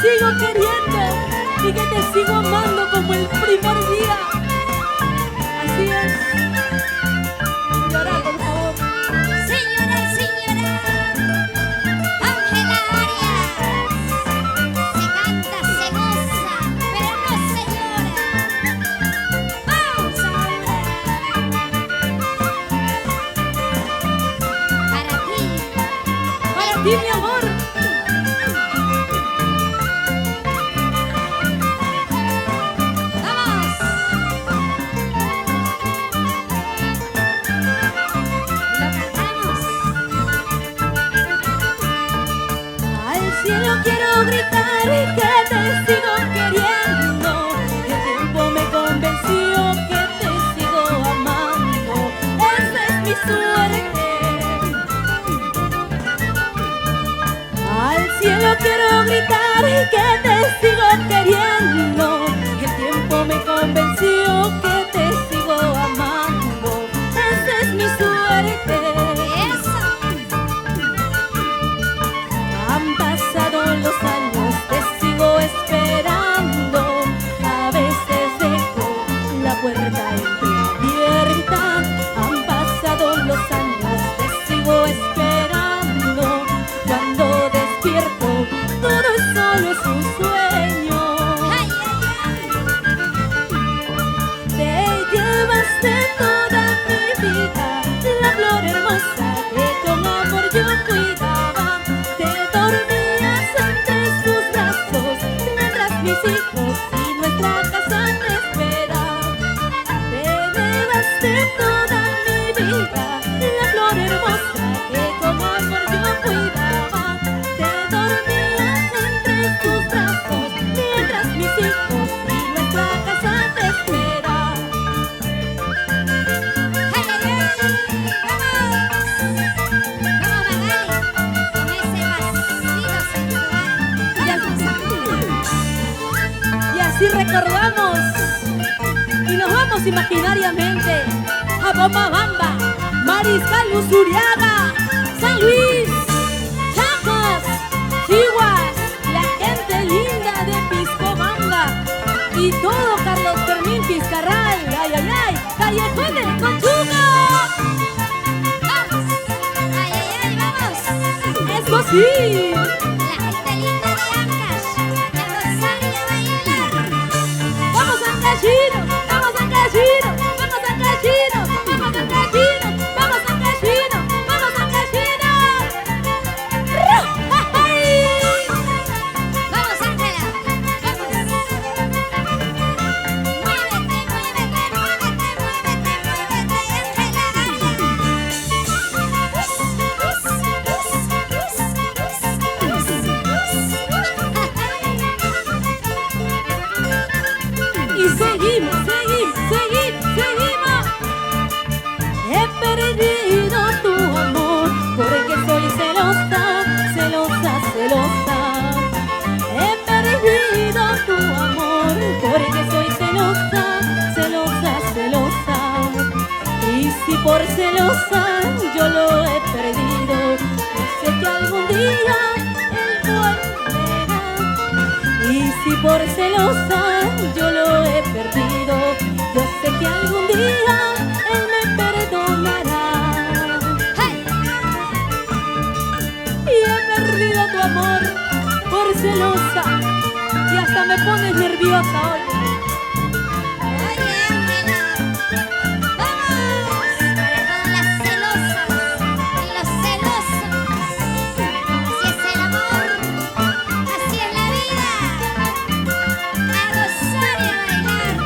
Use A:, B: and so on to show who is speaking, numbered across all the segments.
A: sigo queriendo y que te sigo amando como el primer día. Así es. Llora, por favor.
B: Señora, señora Ángela Arias. Se canta, se goza, pero no se llora. Vamos ahora. Para ti,
A: mi amor. Cielo quiero gritar que te sigo queriendo. El tiempo me convenció que te sigo amando. Esa es mi suerte. Al cielo quiero gritar que te sigo queriendo. El tiempo me convenció que te sigo amando. Esa es mi suerte. Han pasado los años, te sigo esperando. A veces dejo la puerta entreabierta. Han pasado los años, te sigo esperando. Cuando despierto, todo es solo es un sueño.
B: ay, ay, ay.
A: Te llevaste toda mi vida, la flor hermosa que con amor yo cuidaba. Te dormías entre sus brazos, mientras mis hijos y nuestra casa te esperan. Te llevaste toda mi vida, la flor hermosa que con amor yo cuidaba. Te dormías entre sus brazos, mientras mis hijos y nuestra casa te esperan.
B: Ay, ay, ay. Vamos, Magali, con ese pasito sensual.
A: Y así recordamos y nos vamos imaginariamente a Pomabamba, Mariscal Usuriaga, San Luis, Chacas, Chihuas, la gente linda de Piscobamba y todo Carlos Fermín Pizcarral, ay, ay, ay, Callejón del Conchuga.
B: Vamos. Ay, ay, ay, vamos.
A: ¡Eso sí!
B: La gente linda de Ancash, de Rosario a bailar.
A: ¡Vamos a Cachino! ¡Vamos a Cachino! ¡Vamos a Cachino! ¡Vamos a Cachino! ¡Vamos a Cachino! ¡Vamos a Cachino! ¡Ay!
B: Vamos, Ángela. Vamos. Muévete, muévete, muévete, muévete, muévete, Ángela Arias.
A: Y seguimos, seguimos, seguimos, seguimos. He perdido tu amor porque soy celosa, celosa, celosa. He perdido tu amor porque soy celosa, celosa, celosa. Y si por celosa yo lo he perdido, yo sé que algún día él volverá. Y si por celosa yo lo he perdido, yo sé que algún día él me perdonará.
B: ¡Hey!
A: Y he perdido tu amor por celosa y hasta me pones nerviosa hoy.
B: Oye, Ángela. Vamos. Para todas las celosas y los celosos. Así es el amor. Así es la vida. A gozar y a bailar.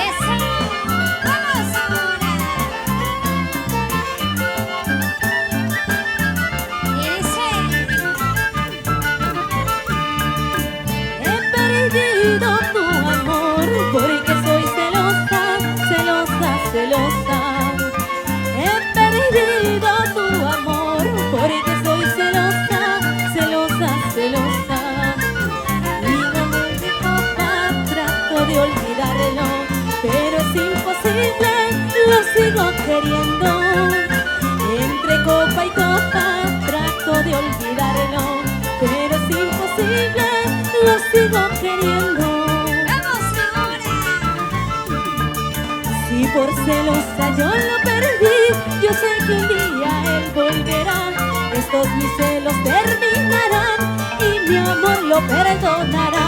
B: Eso. Vamos ahora. Y dice.
A: He perdido tu amor porque soy celosa, celosa, celosa. He perdido tu amor porque soy celosa, celosa, celosa. Y no me copa, trato de olvidarlo, pero es imposible, lo sigo queriendo. Entre copa y copa trato de olvidarlo, pero es imposible. sigo queriendo.
B: ¡Vamos ahora!
A: Si por celosa yo lo perdí, yo sé que un día él volverá. Estos mis celos terminarán y mi amor lo perdonará.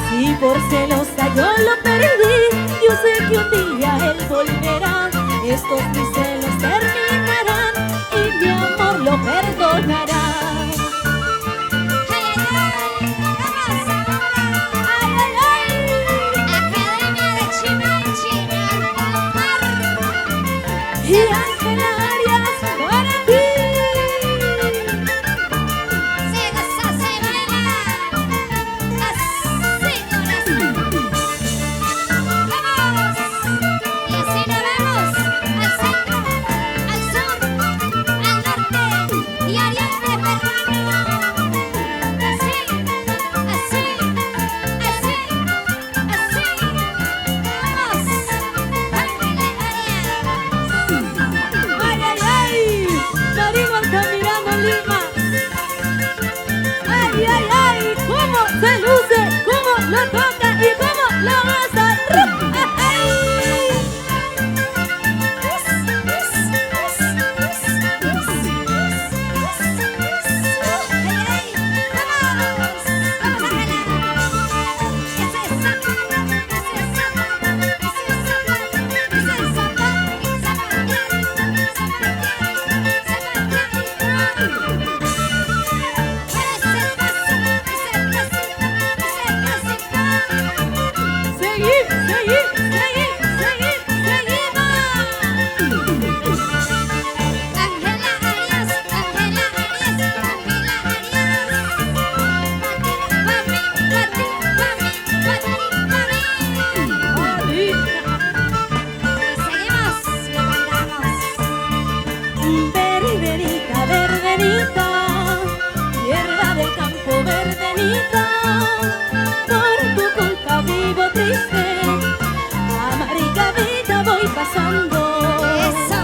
A: Si por celosa yo lo perdí, yo sé que un día él volverá. Estos mis celos terminarán y mi amor lo perdonará.
B: ¡Ay, ay, ay! ¡Vamos ahora!
A: ¡Ay, ay, ay!
B: Academia de Chimanchi, Alpamar.
A: Y Ángela Arias para ti.
B: Se goza, se baila. Así, corazón. ¡Vamos! Y así nos vamos al centro, al sur, al norte y oriente peruano. Así, así, así, así. ¡Vamos! ¡Ángela Arias!
A: ¡Ay, ay, ay! Marino Altamirano, Lima. ¡Ay, ay, ay! ¿Cómo se luce? ¿Cómo lo toca? ¿Y cómo lo besa? ¡Ay! ¡Seguir, seguir, seguir, seguir, seguimos!
B: Ángela Arias, Ángela Arias, Ángela Arias. Pa' mí, pa' ti, pa' mí, pa' ti, pa' mí. Y seguimos, lo cantamos.
A: Verbenita, verbenita, tierra del campo, verbenita, por tu culpa vivo triste, amarga vida voy pasando.
B: Eso.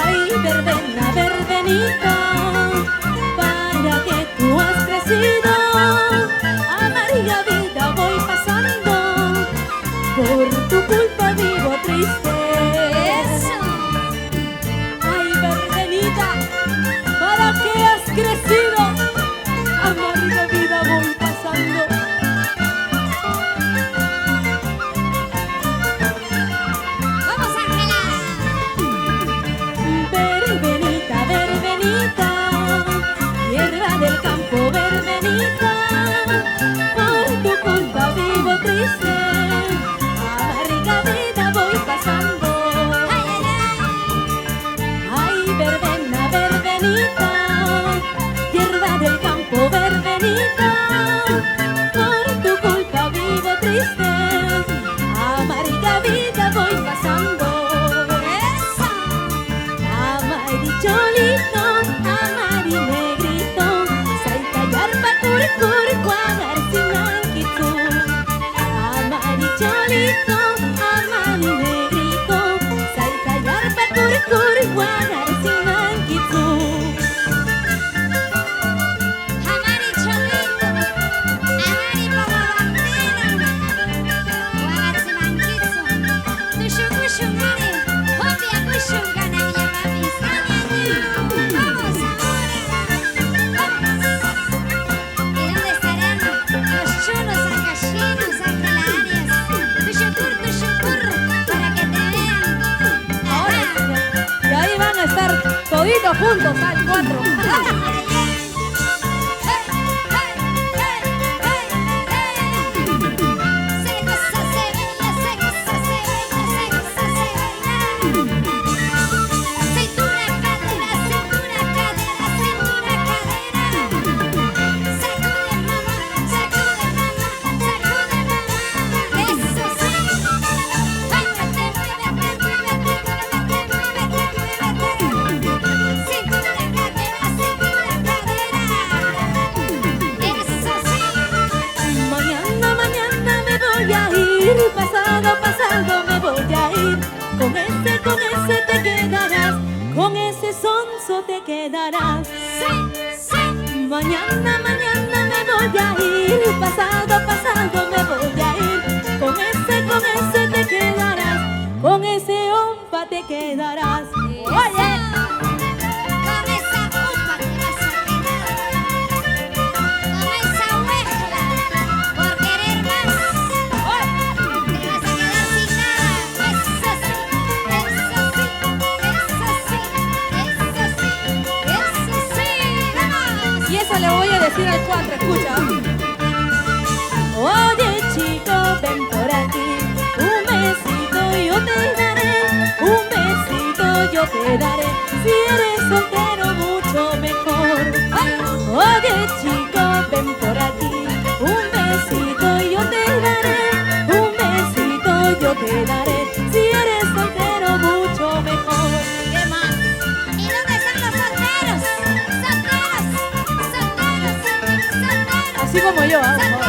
A: Ay, verbena, verbenita, para que tú has crecido, amarga vida voy pasando, por tu culpa vivo triste.
B: Eso.
A: Ay, verbenita, ¿para qué has crecido? Amarga vida voy pasando.
B: Vamos, Ángela.
A: Verbenita, verbenita, tierra del campo, verbenita, por tu culpa vivo triste, amarga vida voy pasando.
B: Ay, ay, ay.
A: Ay, verbena, verbenita, tierra del campo, verbenita, por tu culpa vivo triste, amarga vida voy pasando.
B: Eso.
A: Amari cholito, amari negrito, saitayarpa kurkur kuagar sinangkitu. Amari cholito, amari negrito, saitayarpa kurkur kuagar sinangkitu.
B: Amari cholito, amari bababandero, guagatzimanquitsu, tushukushungari, opia kushungana yamamis, vamos ahora, vamos. ¿Y dónde estarán los chulos acallinos, Ángela Arias? Tushukur, para que te vean.
A: Ahora
B: Ajá.
A: sí, y ahí van a estar toditos juntos al 4.
B: Se goza, se baila, se goza, se baila, se goza, se baila. Cintura, cadera, cintura, cadera, cintura, cadera. Sacude mamá, sacude mamá, sacude mamá. Eso sí. Muévete, muévete, muévete, muévete, muévete, muévete. Cintura, cadera, cintura, cadera. Eso sí.
A: Mañana, mañana me voy a ir, pasado, pasado me voy a ir. Con ese te quedarás, con ese sonso te quedarás.
B: Sí, sí.
A: Mañana, mañana me voy a ir, pasado, pasado me voy a ir. Con ese te quedarás, con ese ompa te quedarás. Oye,
B: Con esa upa te vas a quedar, con esa huejla, por querer más, te vas a quedar sin nada. Eso sí, eso sí, eso sí, eso sí, vamos.
A: y eso le voy a decir al 4, escucha. Oye chico, ven por aquí, un besito yo te daré, un besito yo te daré, si eres soltero mucho mejor. Oye chico, ven por aquí, un besito yo te daré, un besito yo te daré, si eres soltero mucho mejor.
B: ¿Qué más? ¿Y dónde están los solteros? Solteros, solteros, solteros.
A: Así como yo, ¿ah?